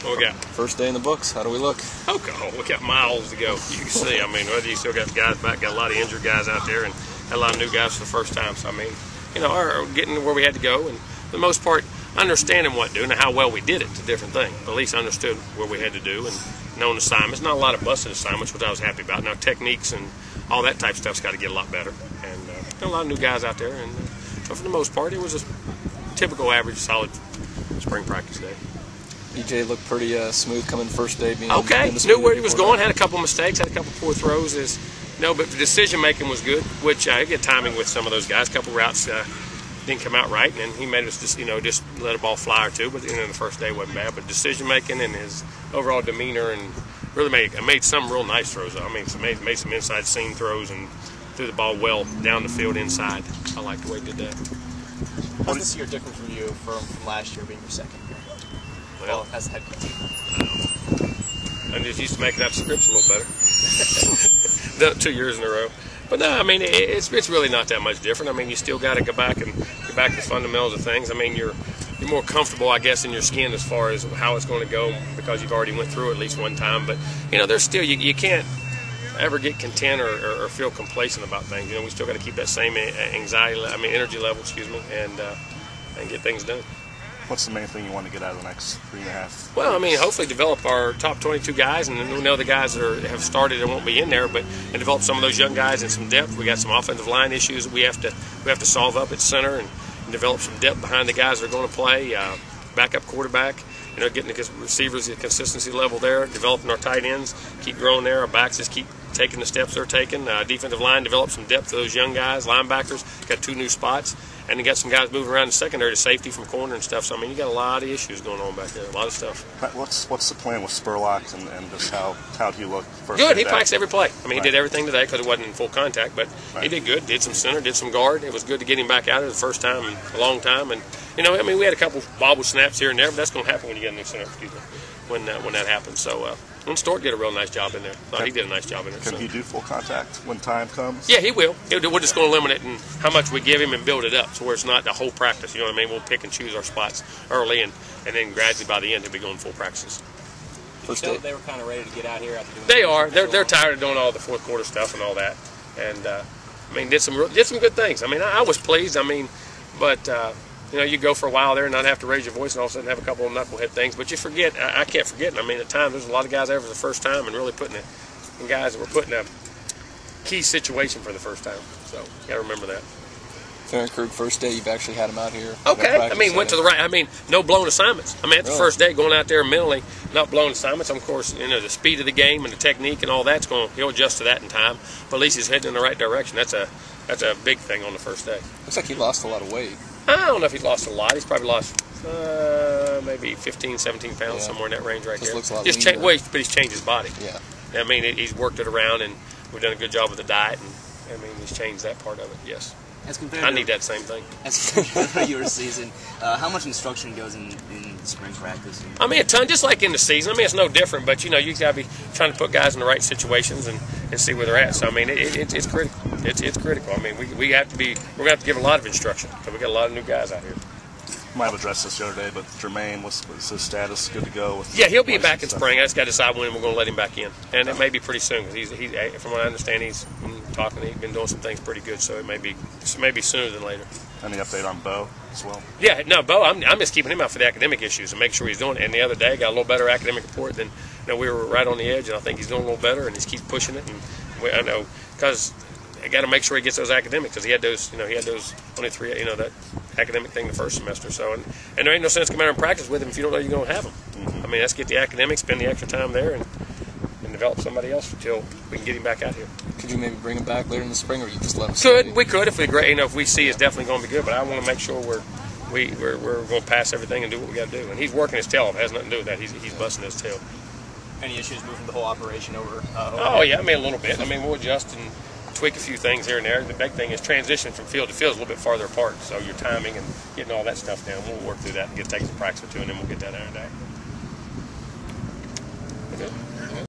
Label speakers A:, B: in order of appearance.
A: What we got?
B: First day in the books. How do we look?
A: Okay, we got miles to go. You can see. I mean, whether you still got guys back, got a lot of injured guys out there, and had a lot of new guys for the first time. So I mean, you know, our getting to where we had to go, and for the most part, understanding what to do and how well we did it's a different thing. But at least understood what we had to do and known assignments. Not a lot of busted assignments, which I was happy about. Now techniques and all that type of stuff's got to get a lot better. And a lot of new guys out there, and so for the most part, it was a typical, average, solid spring practice day.
B: EJ looked pretty smooth coming first day. Being
A: okay, knew where he was going. Had a couple mistakes, had a couple poor throws. But the decision making was good. Which I get timing with some of those guys. A couple routes didn't come out right, and he made us just let a ball fly or two. But the first day wasn't bad. But decision making and his overall demeanor, and really made some real nice throws. I mean, made some inside seam throws and threw the ball well down the field inside. I like the way he did that.
C: How's this year different for you from last year being your second year? Well, as head coach.
A: I'm just used to making up scripts a little better. Done it 2 years in a row. But no, I mean, it's really not that much different. I mean, you still got to go back to the fundamentals of things. I mean, you're more comfortable, I guess, in your skin as far as how it's going to go because you've already went through it at least one time. But, there's still, you can't ever get content or feel complacent about things. We still got to keep that same energy level, and get things done.
D: What's the main thing you want to get out of the next 3.5?
A: Well, I mean, hopefully develop our top 22 guys, and then we know the guys that have started and won't be in there, and develop some of those young guys in some depth. We got some offensive line issues that we have to solve up at center and develop some depth behind the guys that are going to play. Backup quarterback, getting the receivers the consistency level there, developing our tight ends, keep growing there. Our backs just keep taking the steps they're taking. Defensive line, develop some depth to those young guys. Linebackers, got 2 new spots. And you got some guys moving around the secondary to safety from corner and stuff. So, I mean, you got a lot of issues going on back there, a lot of stuff.
D: What's the plan with Spurlock and just how do you look first?
A: Good. He practiced every play. I mean, He did everything today because it wasn't in full contact, but he did good. Did some center, did some guard. It was good to get him back out there the first time in a long time. And, we had a couple bobble snaps here and there, but that's going to happen when you get a new center, when that happens. So, and Stort did a real nice job in there. He did a nice job in there.
D: Can he do full contact when time comes?
A: Yeah, he will. We're just going to limit it in how much we give him and build it up to where it's not the whole practice. You know what I mean? We'll pick and choose our spots early, and then gradually by the end he'll be going full practices.
C: First day, they were kind of ready to get out here after doing.
A: They are. They're tired of doing all the fourth quarter stuff and all that, and did some good things. I mean, I was pleased. I mean, but. You go for a while there and not have to raise your voice and all of a sudden have a couple of knucklehead things. But you forget, I kept forgetting. I mean, at times there's a lot of guys there for the first time and really guys that were put in a key situation for the first time. So you got to remember that.
B: Fahrenkrug, first day, you've actually had him out here.
A: Okay. I mean, went to the right. I mean, no blown assignments. I mean, at the first day, going out there mentally, not blown assignments. Of course, the speed of the game and the technique and all that's he'll adjust to that in time. But at least he's heading in the right direction. That's a big thing on the first day.
B: Looks like he lost a lot of weight.
A: I don't know if he's lost a lot. He's probably lost maybe 15, 17 pounds, somewhere in that range right there.
B: Looks a lot
A: but he's changed his body.
B: Yeah.
A: I mean, he's worked it around, and we've done a good job with the diet, and he's changed that part of it, yes. I need that same thing.
C: As compared to your season, how much instruction goes in spring practice?
A: I mean, a ton, just like in the season. I mean, it's no different, but, you got to be trying to put guys in the right situations and see where they're at. So, I mean, it's critical. It's critical. I mean, we're going to have to give a lot of instruction because we got a lot of new guys out here.
D: You might have addressed this the other day, but Jermaine, what's his status? Good to go?
A: Yeah, he'll be back in spring. I just got to decide when we're going to let him back in. And it may be pretty soon because from what I understand, he's been talking. He's been doing some things pretty good, so it may be sooner than later.
D: Any update on Bo as well?
A: Yeah, no, Bo, I'm just keeping him out for the academic issues and make sure he's doing it. And the other day, I got a little better academic report than we were right on the edge, and I think he's doing a little better, and he's keep pushing it. And I know because I got to make sure he gets those academics because he had those only 3, that academic thing the first semester. So and there ain't no sense coming out and practice with him if you don't know you're going to have him. I mean, let's get the academics, spend the extra time there, and develop somebody else until we can get him back out here.
B: Could you maybe bring him back later in the spring, or you just let him?
A: We could if we see it's definitely going to be good. But I want to make sure we're going to pass everything and do what we got to do. And he's working his tail off. It has nothing to do with that. He's busting his tail.
C: Any issues moving the whole operation over?
A: Oh yeah, I mean a little bit. I mean we'll adjust and tweak a few things here and there. The big thing is transition from field to field is a little bit farther apart. So your timing and getting all that stuff down, we'll work through that and take some practice or two, and then we'll get that ironed out.